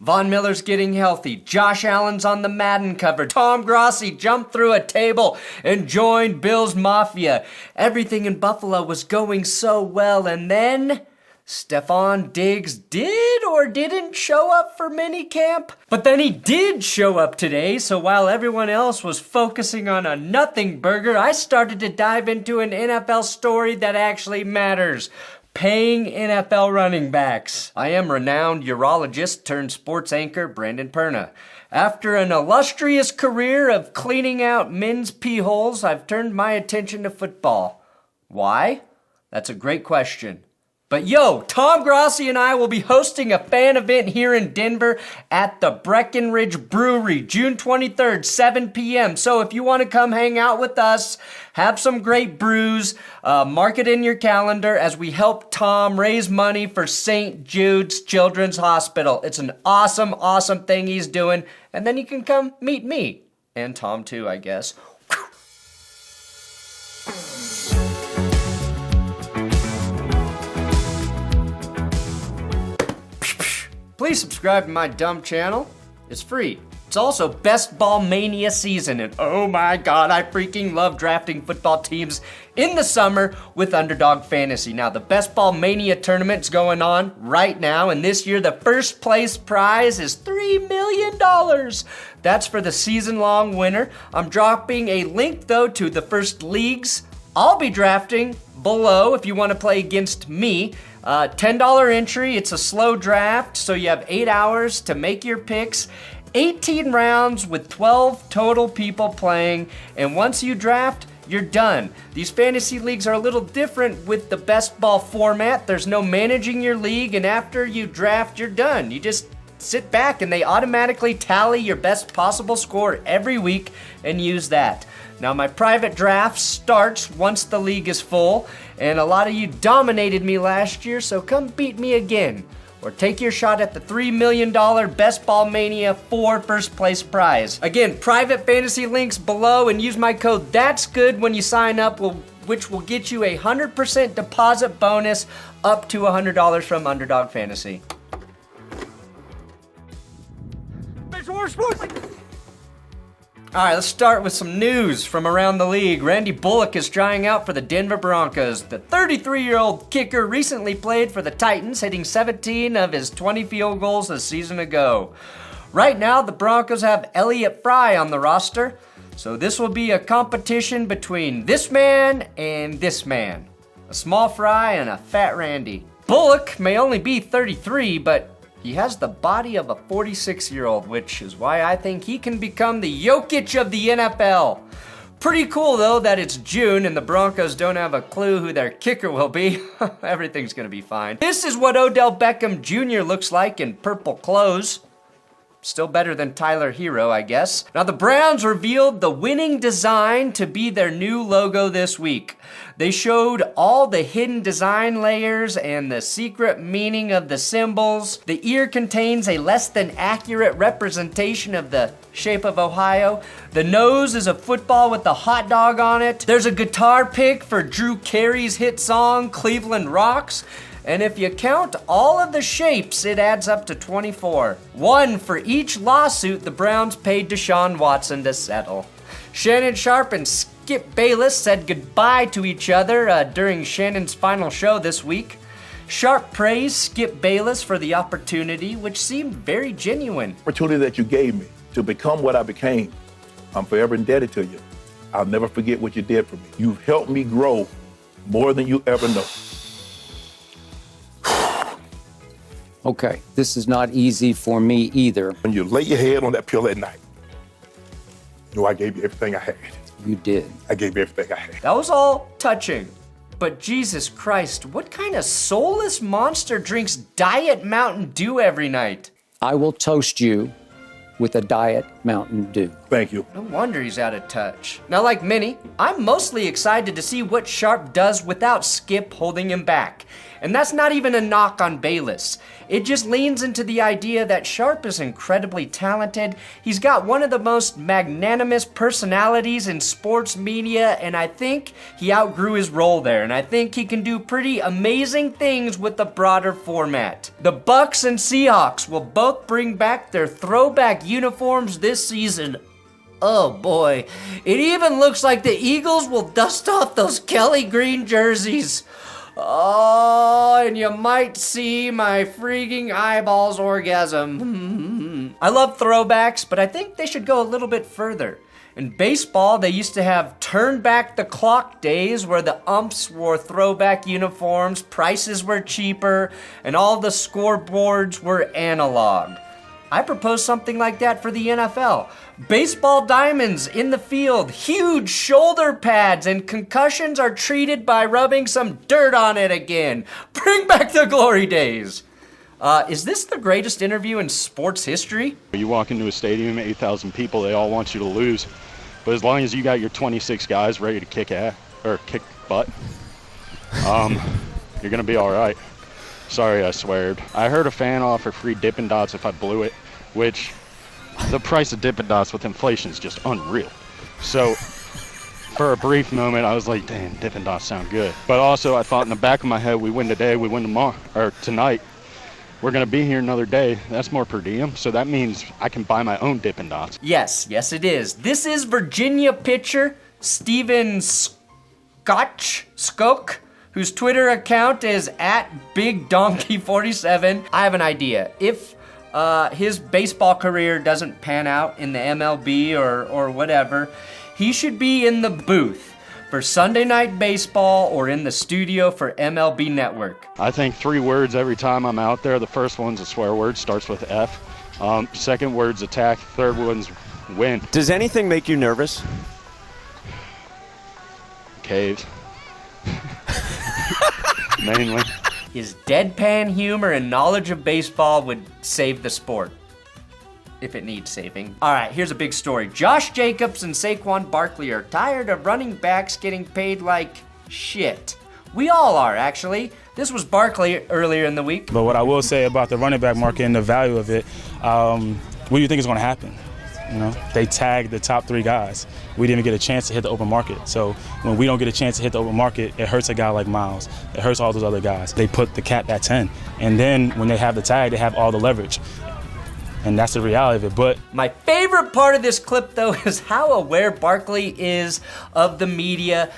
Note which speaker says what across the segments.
Speaker 1: Von Miller's getting healthy. Josh Allen's on the Madden cover. Tom Grossi jumped through a table and joined Bills Mafia. Everything in Buffalo was going so well, and then Stefon Diggs did or didn't show up for minicamp. But then he did show up today, so while everyone else was focusing on a nothing burger, I started to dive into an NFL story that actually matters. Paying NFL running backs. I am renowned urologist turned sports anchor Brandon Perna. After an illustrious career of cleaning out men's pee holes, I've turned my attention to football. Why? That's a great question. But yo, Tom Grossi and I will be hosting a fan event here in Denver at the Breckenridge Brewery, June 23rd, 7 p.m. So if you want to come hang out with us, have some great brews, mark it in your calendar as we help Tom raise money for St. Jude's Children's Hospital. It's an awesome, awesome thing he's doing. And then you can come meet me. And Tom too, I guess. Please subscribe to my dumb channel. It's free. It's also Best Ball Mania season, and oh my god, I freaking love drafting football teams in the summer with Underdog Fantasy. Now, the Best Ball Mania tournament's going on right now, and this year the first place prize is $3 million. That's for the season-long winner. I'm dropping a link, though, to the first leagues I'll be drafting below if you want to play against me. $10 entry, it's a slow draft, so you have 8 hours to make your picks. 18 rounds with 12 total people playing, and once you draft, you're done. These fantasy leagues are a little different with the best ball format. There's no managing your league, and after you draft, you're done. You just sit back and they automatically tally your best possible score every week and use that. Now, my private draft starts once the league is full, and a lot of you dominated me last year, so come beat me again. Or take your shot at the $3 million Best Ball Mania 4 first place prize. Again, private fantasy links below, and use my code THATSGOOD when you sign up, which will get you a 100% deposit bonus up to $100 from Underdog Fantasy. Benchwarmer Sports! All right, let's start with some news from around the league. Randy Bullock is trying out for the Denver Broncos. The 33-year-old kicker recently played for the Titans, hitting 17 of his 20 field goals a season ago. Right now, the Broncos have Elliott Fry on the roster, so this will be a competition between this man and this man. A small Fry and a fat Randy. Bullock may only be 33, but he has the body of a 46-year-old, which is why I think he can become the Jokic of the NFL. Pretty cool, though, that it's June and the Broncos don't have a clue who their kicker will be. Everything's gonna be fine. This is what Odell Beckham Jr. looks like in purple clothes. Still better than Tyler Hero, I guess. Now, the Browns revealed the winning design to be their new logo this week. They showed all the hidden design layers and the secret meaning of the symbols. The ear contains a less than accurate representation of the shape of Ohio. The nose is a football with a hot dog on it. There's a guitar pick for Drew Carey's hit song, Cleveland Rocks. And if you count all of the shapes, it adds up to 24. One for each lawsuit the Browns paid Deshaun Watson to settle. Shannon Sharpe and Skip Bayless said goodbye to each other during Shannon's final show this week. Sharpe praised Skip Bayless for the opportunity, which seemed very genuine.
Speaker 2: Opportunity that you gave me to become what I became, I'm forever indebted to you. I'll never forget what you did for me. You've helped me grow more than you ever know.
Speaker 3: Okay, this is not easy for me either.
Speaker 2: When you lay your head on that pillow at night, you know I gave you everything I had.
Speaker 3: You did.
Speaker 2: I gave you everything I had.
Speaker 1: That was all touching. But Jesus Christ, what kind of soulless monster drinks Diet Mountain Dew every night?
Speaker 3: I will toast you with a Diet Mountain Dew.
Speaker 2: Thank you.
Speaker 1: No wonder he's out of touch. Now, like many, I'm mostly excited to see what Sharp does without Skip holding him back. And that's not even a knock on Bayless. It just leans into the idea that Sharp is incredibly talented. He's got one of the most magnanimous personalities in sports media, and I think he outgrew his role there, and I think he can do pretty amazing things with the broader format. The Bucks and Seahawks will both bring back their throwback uniforms this season. Oh boy, it even looks like the Eagles will dust off those Kelly green jerseys. Oh, and you might see my freaking eyeballs orgasm. I love throwbacks, but I think they should go a little bit further. In baseball, they used to have turn back the clock days where the umps wore throwback uniforms, prices were cheaper, and all the scoreboards were analog. I propose something like that for the NFL. Baseball diamonds in the field, huge shoulder pads, and concussions are treated by rubbing some dirt on it again. Bring back the glory days. Is this the greatest interview in sports history?
Speaker 4: You walk into a stadium, 8,000 people, they all want you to lose. But as long as you got your 26 guys ready to kick ass, or kick butt, you're going to be all right. Sorry, I sweared. I heard a fan offer free Dippin' Dots if I blew it, which the price of Dippin' Dots with inflation is just unreal. So for a brief moment, I was like, damn, Dippin' Dots sound good. But also I thought in the back of my head, we win today, we win tomorrow, or tonight. We're going to be here another day. That's more per diem. So that means I can buy my own Dippin' Dots.
Speaker 1: Yes, it is. This is Virginia pitcher Stephen Skoke, whose Twitter account is @BigDonkey47. I have an idea. If his baseball career doesn't pan out in the MLB or whatever, he should be in the booth for Sunday Night Baseball or in the studio for MLB Network.
Speaker 4: I think 3 words every time I'm out there. The first one's a swear word, starts with F. Second word's attack. Third one's win.
Speaker 5: Does anything make you nervous?
Speaker 4: Caves. Mainly.
Speaker 1: His deadpan humor and knowledge of baseball would save the sport. If it needs saving. All right, here's a big story. Josh Jacobs and Saquon Barkley are tired of running backs getting paid like shit. We all are, actually. This was Barkley earlier in the week.
Speaker 6: But what I will say about the running back market and the value of it, what do you think is going to happen? You know, they tagged the top 3 guys. We didn't even get a chance to hit the open market. So when we don't get a chance to hit the open market, it hurts a guy like Miles. It hurts all those other guys. They put the cap at 10. And then when they have the tag, they have all the leverage. And that's the reality of it. But
Speaker 1: my favorite part of this clip, though, is how aware Barkley is of the media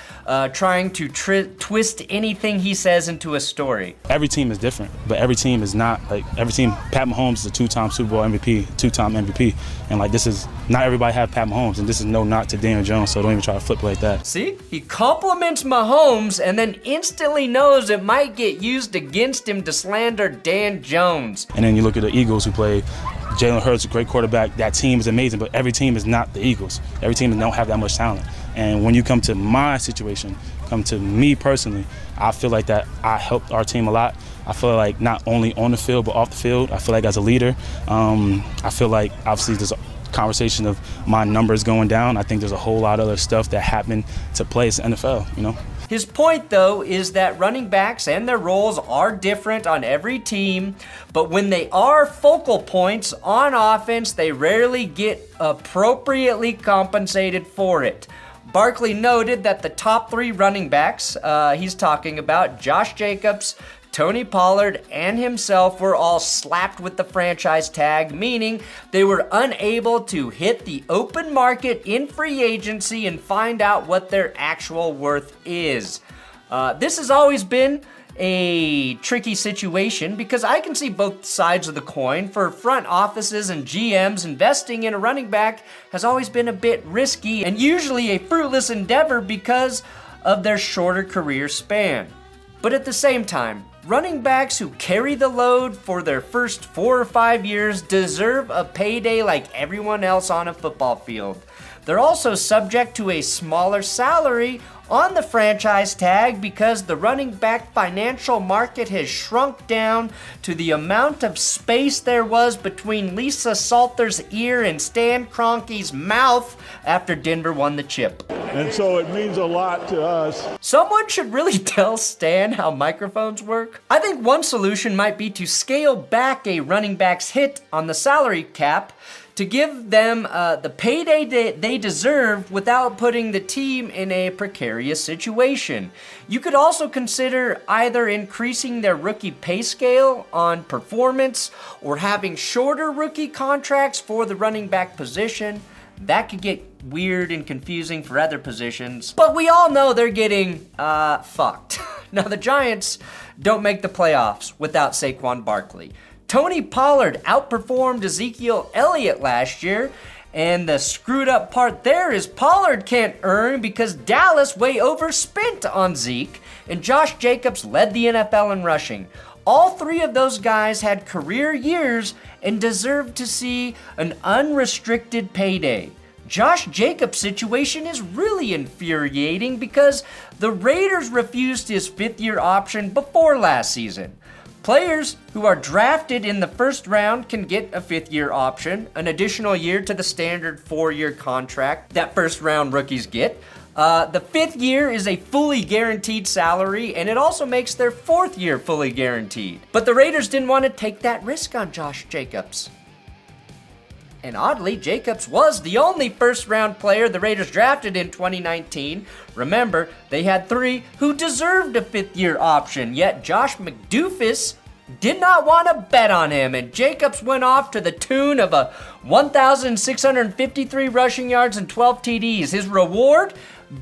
Speaker 1: trying to twist anything he says into a story.
Speaker 6: Every team is different, but every team is not like every team. Pat Mahomes is a 2-time Super Bowl MVP, 2-time MVP, and like this is not everybody have Pat Mahomes, and this is no knock to Daniel Jones. So don't even try to flip like that.
Speaker 1: See, he compliments Mahomes and then instantly knows it might get used against him to slander Dan Jones.
Speaker 6: And then you look at the Eagles who play. Jalen Hurts, a great quarterback. That team is amazing, but every team is not the Eagles. Every team don't have that much talent. And when you come to my situation, come to me personally, I feel like that I helped our team a lot. I feel like not only on the field, but off the field. I feel like as a leader, I feel like obviously there's a conversation of my numbers going down. I think there's a whole lot of other stuff that happened to play in the NFL, you know?
Speaker 1: His point, though, is that running backs and their roles are different on every team, but when they are focal points on offense, they rarely get appropriately compensated for it. Barkley noted that the top 3 running backs he's talking about, Josh Jacobs, Tony Pollard, and himself, were all slapped with the franchise tag, meaning they were unable to hit the open market in free agency and find out what their actual worth is. This has always been a tricky situation because I can see both sides of the coin. For front offices and GMs, investing in a running back has always been a bit risky and usually a fruitless endeavor because of their shorter career span. But at the same time, running backs who carry the load for their first 4 or 5 years deserve a payday like everyone else on a football field. They're also subject to a smaller salary on the franchise tag because the running back financial market has shrunk down to the amount of space there was between Lisa Salter's ear and Stan Kroenke's mouth after Denver won the chip.
Speaker 5: And so it means a lot to us.
Speaker 1: Someone should really tell Stan how microphones work. I think one solution might be to scale back a running back's hit on the salary cap to give them the payday they deserve without putting the team in a precarious situation. You could also consider either increasing their rookie pay scale on performance or having shorter rookie contracts for the running back position. That could get weird and confusing for other positions, but we all know they're getting fucked. Now, the Giants don't make the playoffs without Saquon Barkley. Tony Pollard outperformed Ezekiel Elliott last year, and the screwed up part there is Pollard can't earn because Dallas way overspent on Zeke, and Josh Jacobs led the NFL in rushing. All three of those guys had career years and deserved to see an unrestricted payday. Josh Jacobs' situation is really infuriating because the Raiders refused his fifth-year option before last season. Players who are drafted in the first round can get a fifth-year option, an additional year to the standard 4-year contract that first-round rookies get. The fifth year is a fully guaranteed salary, and it also makes their fourth year fully guaranteed. But the Raiders didn't want to take that risk on Josh Jacobs. And oddly, Jacobs was the only first-round player the Raiders drafted in 2019. Remember, they had 3 who deserved a fifth-year option, yet Josh McDoofus did not want to bet on him, and Jacobs went off to the tune of 1,653 rushing yards and 12 TDs. His reward?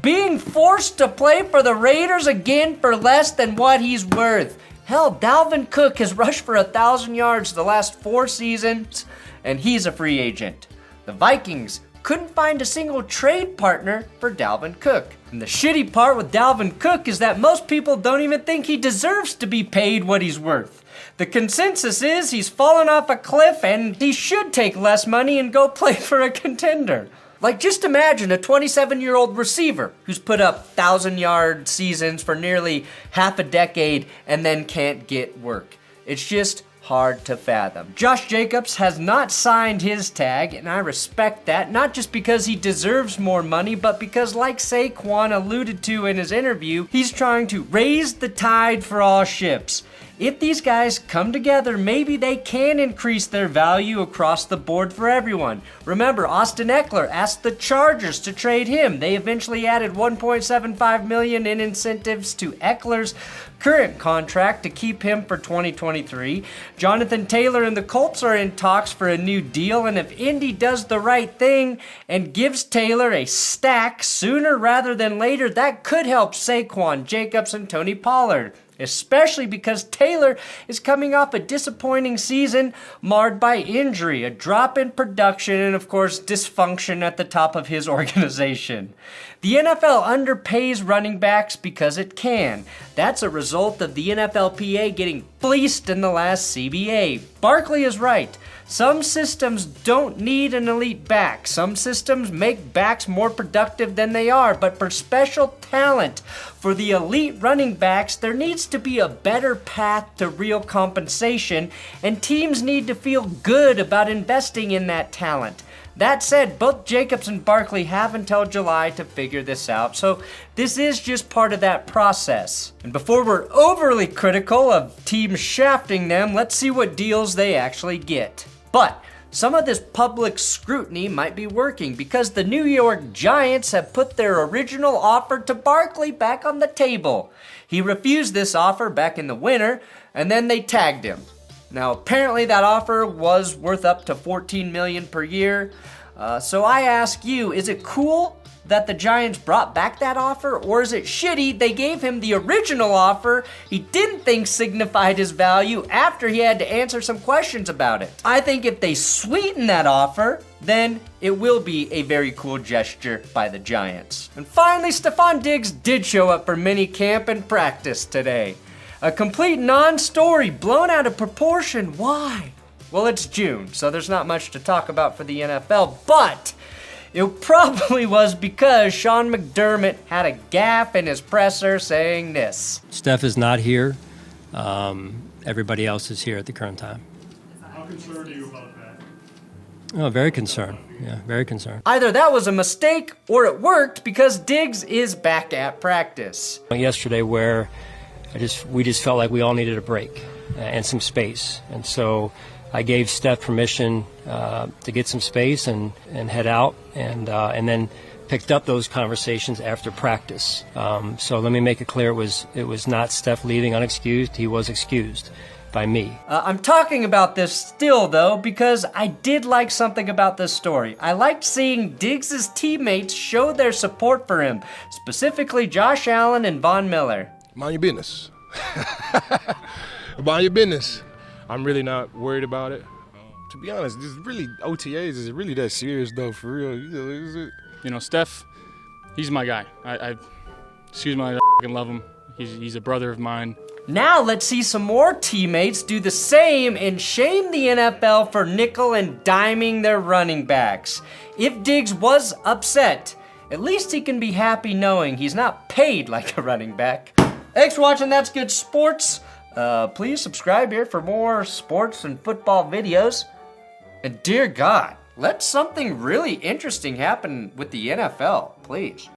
Speaker 1: Being forced to play for the Raiders again for less than what he's worth. Hell, Dalvin Cook has rushed for 1,000 yards the last 4 seasons, and he's a free agent. The Vikings couldn't find a single trade partner for Dalvin Cook. And the shitty part with Dalvin Cook is that most people don't even think he deserves to be paid what he's worth. The consensus is he's fallen off a cliff and he should take less money and go play for a contender. Like, just imagine a 27-year-old receiver who's put up 1,000-yard seasons for nearly half a decade and then can't get work. It's just hard to fathom. Josh Jacobs has not signed his tag, and I respect that, not just because he deserves more money, but because, like Saquon alluded to in his interview, he's trying to raise the tide for all ships. If these guys come together, maybe they can increase their value across the board for everyone. Remember, Austin Eckler asked the Chargers to trade him. They eventually added $1.75 million in incentives to Eckler's current contract to keep him for 2023. Jonathan Taylor and the Colts are in talks for a new deal, and if Indy does the right thing and gives Taylor a stack sooner rather than later, that could help Saquon, Jacobs, and Tony Pollard. Especially because Taylor is coming off a disappointing season marred by injury, a drop in production, and of course dysfunction at the top of his organization. The NFL underpays running backs because it can. That's a result of the NFLPA getting fleeced in the last CBA. Barkley is right. Some systems don't need an elite back. Some systems make backs more productive than they are, but for special talent, for the elite running backs, there needs to be a better path to real compensation, and teams need to feel good about investing in that talent. That said, both Jacobs and Barkley have until July to figure this out, so this is just part of that process. And before we're overly critical of teams shafting them, let's see what deals they actually get. But some of this public scrutiny might be working because the New York Giants have put their original offer to Barkley back on the table. He refused this offer back in the winter, and then they tagged him. Now, apparently that offer was worth up to $14 million per year. So I ask you, is it cool that the Giants brought back that offer, or is it shitty they gave him the original offer he didn't think signified his value after he had to answer some questions about it? I think if they sweeten that offer, then it will be a very cool gesture by the Giants. And finally, Stefon Diggs did show up for minicamp and practice today. A complete non-story, blown out of proportion. Why? Well, it's June, so there's not much to talk about for the NFL, but It probably was because Sean McDermott had a gaffe in his presser saying this.
Speaker 7: Steph is not here. Everybody else is here at the current time.
Speaker 5: How concerned are you about that?
Speaker 7: Oh, very concerned. Yeah, very concerned.
Speaker 1: Either that was a mistake or it worked because Diggs is back at practice.
Speaker 7: Yesterday, where we just felt like we all needed a break and some space, and so I gave Steph permission to get some space and head out, and then picked up those conversations after practice. So let me make it clear: it was not Steph leaving unexcused. He was excused by me.
Speaker 1: I'm talking about this still, though, because I did like something about this story. I liked seeing Diggs' teammates show their support for him, specifically Josh Allen and Von Miller.
Speaker 8: Mind your business. Mind your business. I'm really not worried about it. To be honest, this really OTAs is really that serious though, for real. Is it?
Speaker 6: You know, Steph, he's my guy. Excuse me, I fucking love him. He's a brother of mine.
Speaker 1: Now let's see some more teammates do the same and shame the NFL for nickel and diming their running backs. If Diggs was upset, at least he can be happy knowing he's not paid like a running back. Thanks for watching That's Good Sports. Please subscribe here for more sports and football videos. And dear God, let something really interesting happen with the NFL, please.